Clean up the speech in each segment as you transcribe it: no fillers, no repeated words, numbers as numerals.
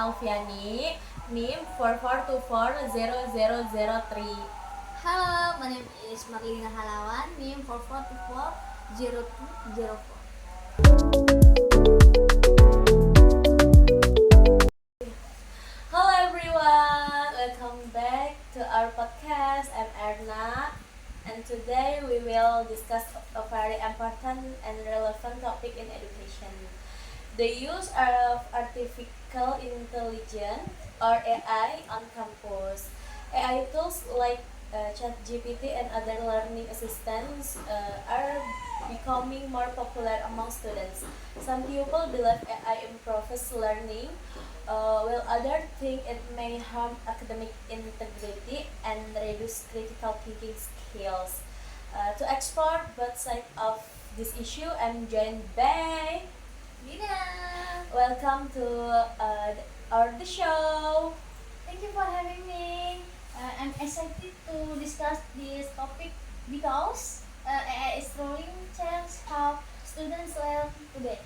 Alfiani, NIM 44240003. Hello, my name is Marlina Halawan, NIM 44240204. Hello everyone, welcome back to our podcast. I'm Erna, and today we will discuss a very important and relevant topic in education: the use of artificial intelligence or AI on campus. AI tools like ChatGPT and other learning assistants are becoming more popular among students. Some people believe AI improves learning, while others think it may harm academic integrity and reduce critical thinking skills. To explore both sides of this issue, I'm joined by Lina, welcome to the show. thank you for having me. I'm excited to discuss this topic because AI is truly change how students learn today.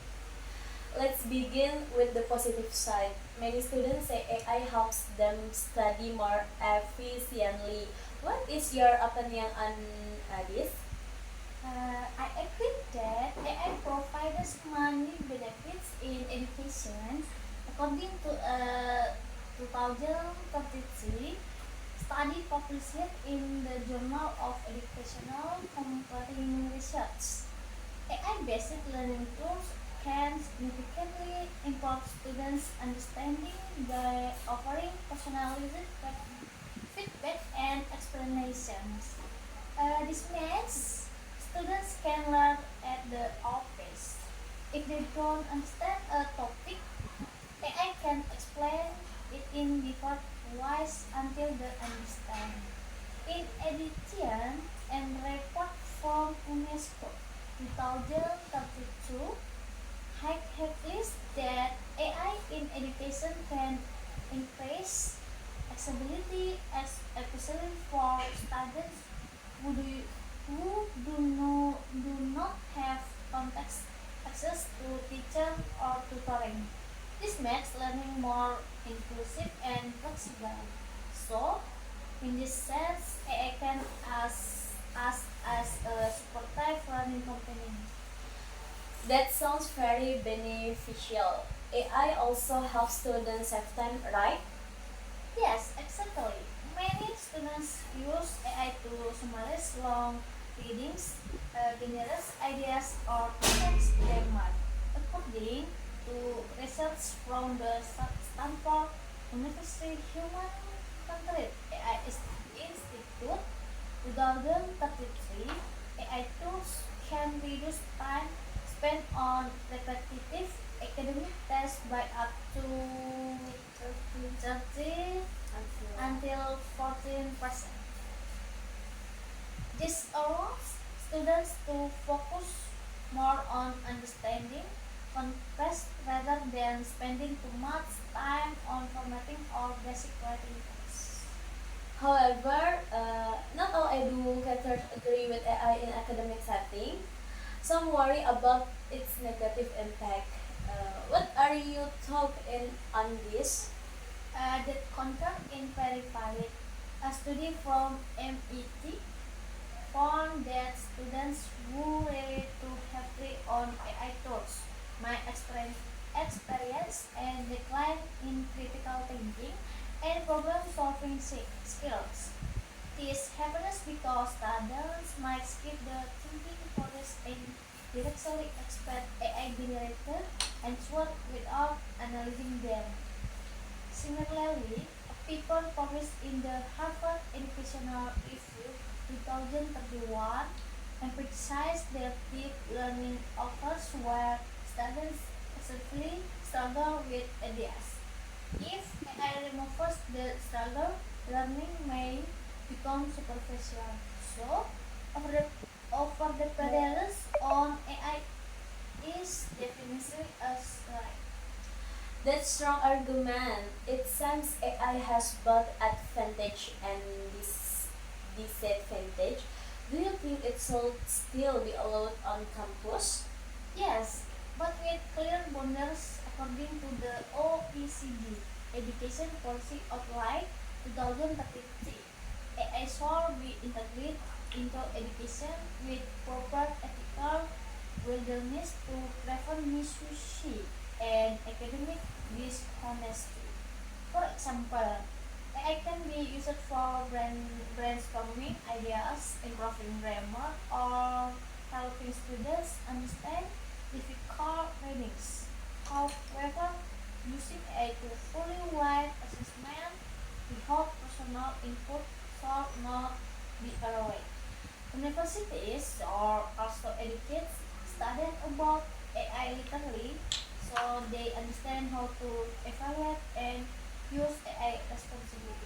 Let's begin with the positive side. Many students say AI helps them study more efficiently. What is your opinion on this? I agree that AI provides many benefits in education. According to a 2033 study published in the Journal of Educational Comparing Research, AI-based learning tools can significantly improve students' understanding by offering personalized feedback and explanations. This means students can learn at their own pace. If they don't understand a topic, AI can explain it in different ways until they understand. In addition, and report from UNESCO 2032 highlights that AI in education can increase accessibility, especially for students who do not have context access to teacher or tutoring. This makes learning more inclusive and flexible. So, in this sense, AI can as a supportive learning companion. That sounds very beneficial. AI also helps students save time, right? Yes, exactly. Many students use AI to summarize long readings, generate ideas, or practice grammar. According to research from the Stanford University Human Capital AI Institute 2033, AI tools can reduce time spent on repetitive academic tasks by up to 30 until 14%. This allows students to focus more on understanding context rather than spending too much time on formatting or basic writing tasks. However, not all educators agree with AI in academic setting. Some worry about its negative impact. What are your thoughts on this? That concern in verified. A study from MIT found that students who rely too heavily on AI tools might experience and decline in critical thinking and problem-solving skills. This happens because students might skip the thinking process and directly expect AI-generated answers without analyzing them. Similarly, a paper published in the Harvard Educational Review 2031 emphasized that deep learning occurs where students excessively struggle with ideas. If AI removes the struggle, learning may become superficial. So, over the dependence on AI is definitely a right. That's strong argument. It seems AI has both advantage and disadvantage. Do you think it should still be allowed on campus? Yes, but with clear boundaries according to the OECD. Education Policy Outline 2033. AI should be integrated into education with proper ethical guidelines to prevent misuse and academic dishonesty. For example, AI can be used for brainstorming ideas, improving grammar, or helping students understand difficult readings. However, using AI to fully write assessment without personal input should not be allowed. Universities are also educate students about AI literally so they understand how to evaluate and use AI responsibly.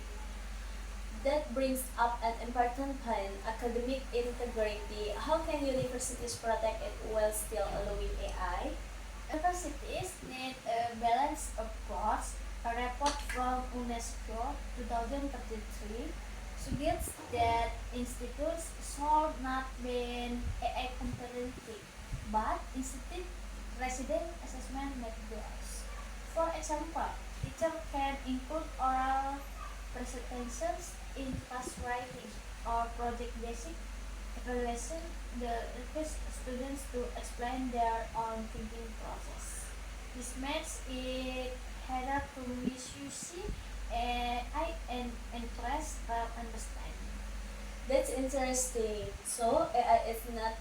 That brings up an important point, academic integrity. How can universities protect it while still allowing AI? Universities need a balanced approach. A report from UNESCO 2033 suggests that institutes should not ban AI completely, but instead resident assessment methods. For example, teachers can include oral presentations in class writing or project basic evaluation that requires students to explain their own thinking process. This makes it harder to misuse AI and encourage understanding. That's interesting. So AI is not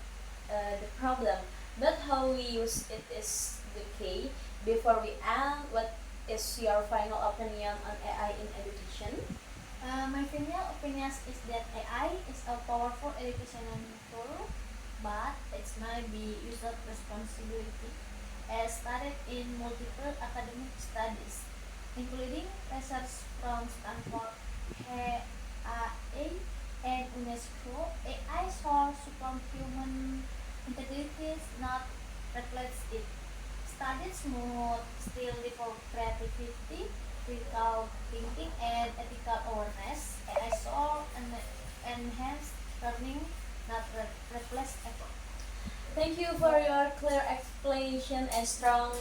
the problem, but how we use it is the key. Before we end, what is your final opinion on AI in education? My final opinion is that AI is a powerful educational tool, but it might be used responsibility as studied in multiple academic studies, including research from Stanford, HAA, and UNESCO. AI should support human integrity, not replace it. Studies must still develop creativity, critical thinking, and ethical awareness. AI should enhance learning, not replace effort. Thank you for your clear explanation and strong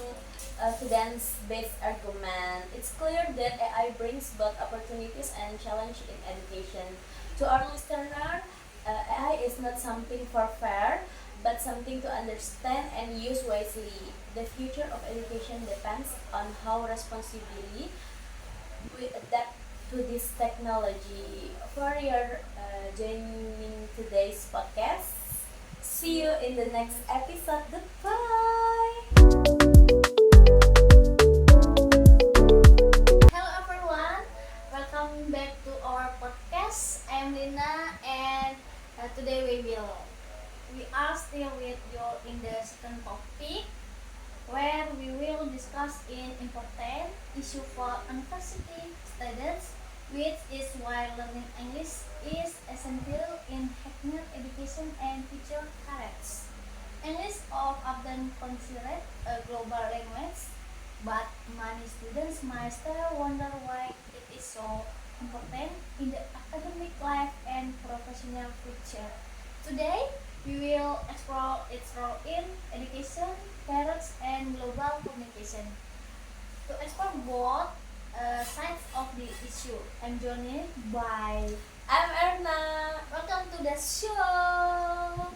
evidence-based argument. It's clear that AI brings both opportunities and challenge in education. To our listener, AI is not something for fair, but something to understand and use wisely. The future of education depends on how responsibly we adapt to this technology. For your joining today's podcast. See you in the next episode. Goodbye. Hello everyone, welcome back to our podcast. I am Lina, and today we are still with you in the second topic, where we will discuss an important issue for university students, which is why learning English is essential in higher education and future careers. English is often considered a global language, but many students might still wonder why it is so important in the academic life and professional future. Today, we will explore its role in education, careers, and global communication. To explore both sides of the issue, I'm joined by. I'm Erna. Welcome to the show.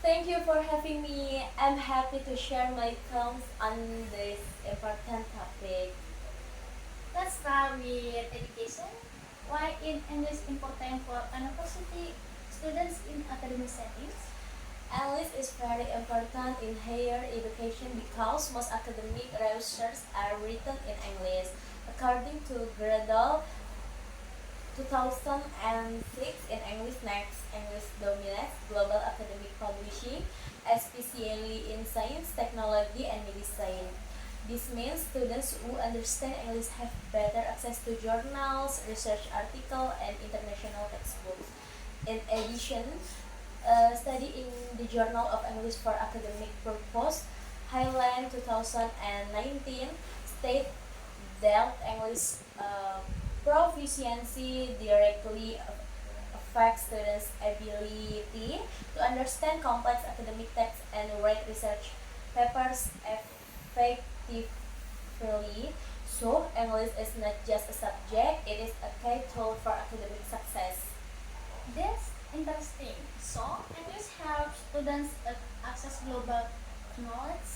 Thank you for having me. I'm happy to share my thoughts on this important topic. Let's start with education. Why is English important for university students in academic settings? English is very important in higher education because most academic research are written in English. According to Gradle 2006 in English Next, English dominates global academic publishing, especially in science, technology, and medicine. This means students who understand English have better access to journals, research articles, and international textbooks. In addition, a study in the Journal of English for Academic Purpose, Highland 2019, state that English proficiency directly affects students' ability to understand complex academic texts and write research papers effectively. freely. So English is not just a subject, it is a key tool for academic success. That's interesting. So, English helps students access global knowledge.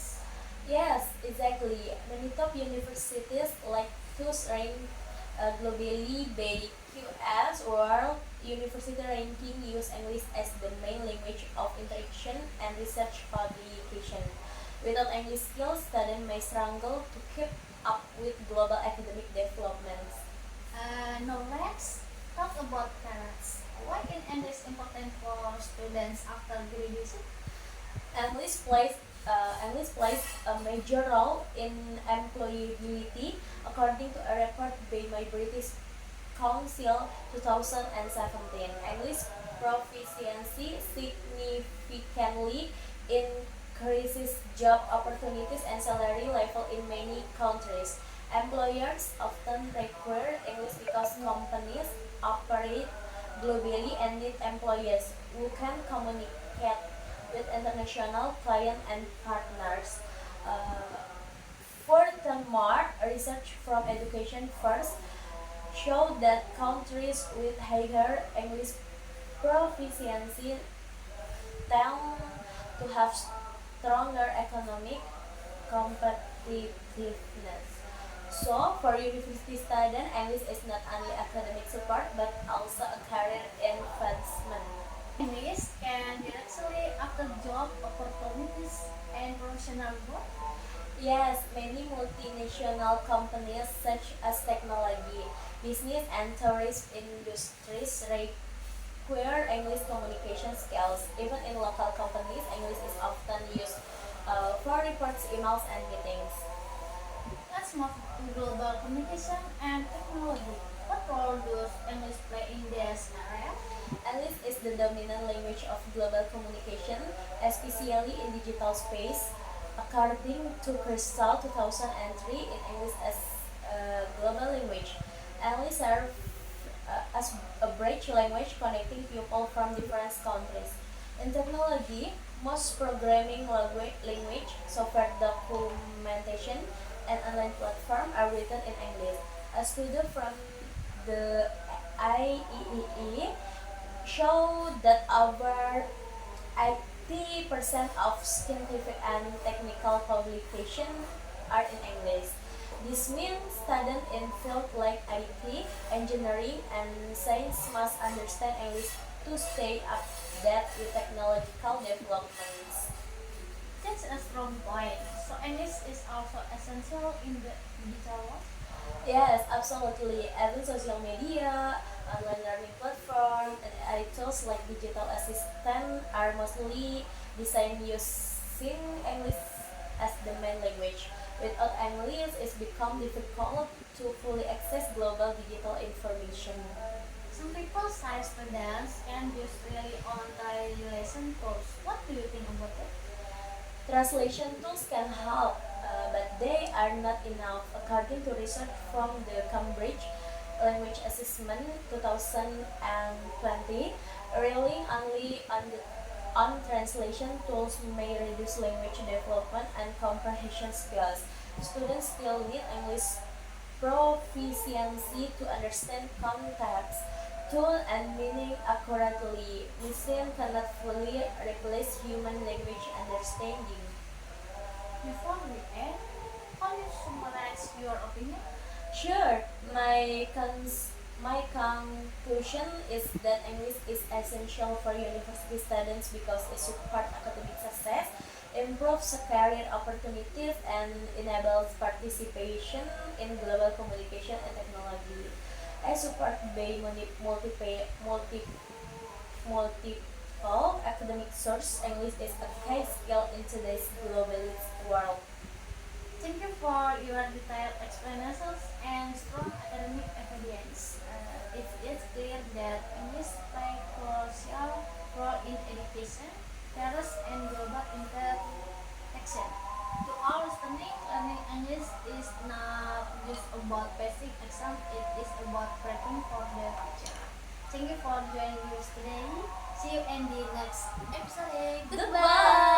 Yes, exactly. Many top universities like those ranked globally by QS World University Ranking use English as the main language of interaction and research publication. Without English skills, students may struggle to keep up with global academic developments. Now let's talk about careers. Why is English important for students after graduation? English plays a major role in employability, according to a report by my British Council 2017. English proficiency significantly increases job opportunities and salary level in many countries. Employers often require English because companies operate globally and need employees who can communicate with international clients and partners. Uh, Furthermore, research from Education First showed that countries with higher English proficiency tend to have stronger economic competitiveness. So, for university students, English is not only academic support but also a career advancement. English can directly affect job opportunities and professional growth. Yes, many multinational companies such as technology, business and tourist industries require English communication skills. Even in local companies, English is often used for reports, emails, and meetings. Let's move to global communication and technology. What role does English play in this area? English is the dominant language of global communication, especially in digital space. According to Crystal 2003, in English as a global language, English serves as a bridge language connecting people from different countries. In technology, most programming language, software documentation, and online platform are written in English. A study from the IEEE show that over 80% of scientific and technical publications are in English. This means students in fields like IT, engineering, and science must understand English to stay updated with technological developments. That's a strong point. So English is also essential in the digital world. Yes, absolutely. Even social media, online learning platform, and AI tools like digital assistant are mostly designed using English as the main language. Without English, it's become difficult to fully access global digital information. Some people say students can just rely on translation tools. What do you think about it? Translation tools can help, but they are not enough. According to research from the Cambridge Language Assessment 2020, relying only on translation tools may reduce language development and comprehension skills. Students still need English proficiency to understand context, tone, and meaning accurately. Machine cannot fully replace human language understanding. Before we end, how you summarize your opinion? Sure, my conclusion is that English is essential for university students because it supports academic success, improves career opportunities, and enables participation in global communication and technology. As support by multiple academic source, English is a key skill in today's globalist world. Thank you for your detailed explanations and strong academic evidence. It is clear that English plays crucial role in education, careers, and global interaction. To our listening, learning English is not just about passing exam; it is about preparing for the future. Thank you for joining us today. See you in the next episode. Goodbye. Goodbye.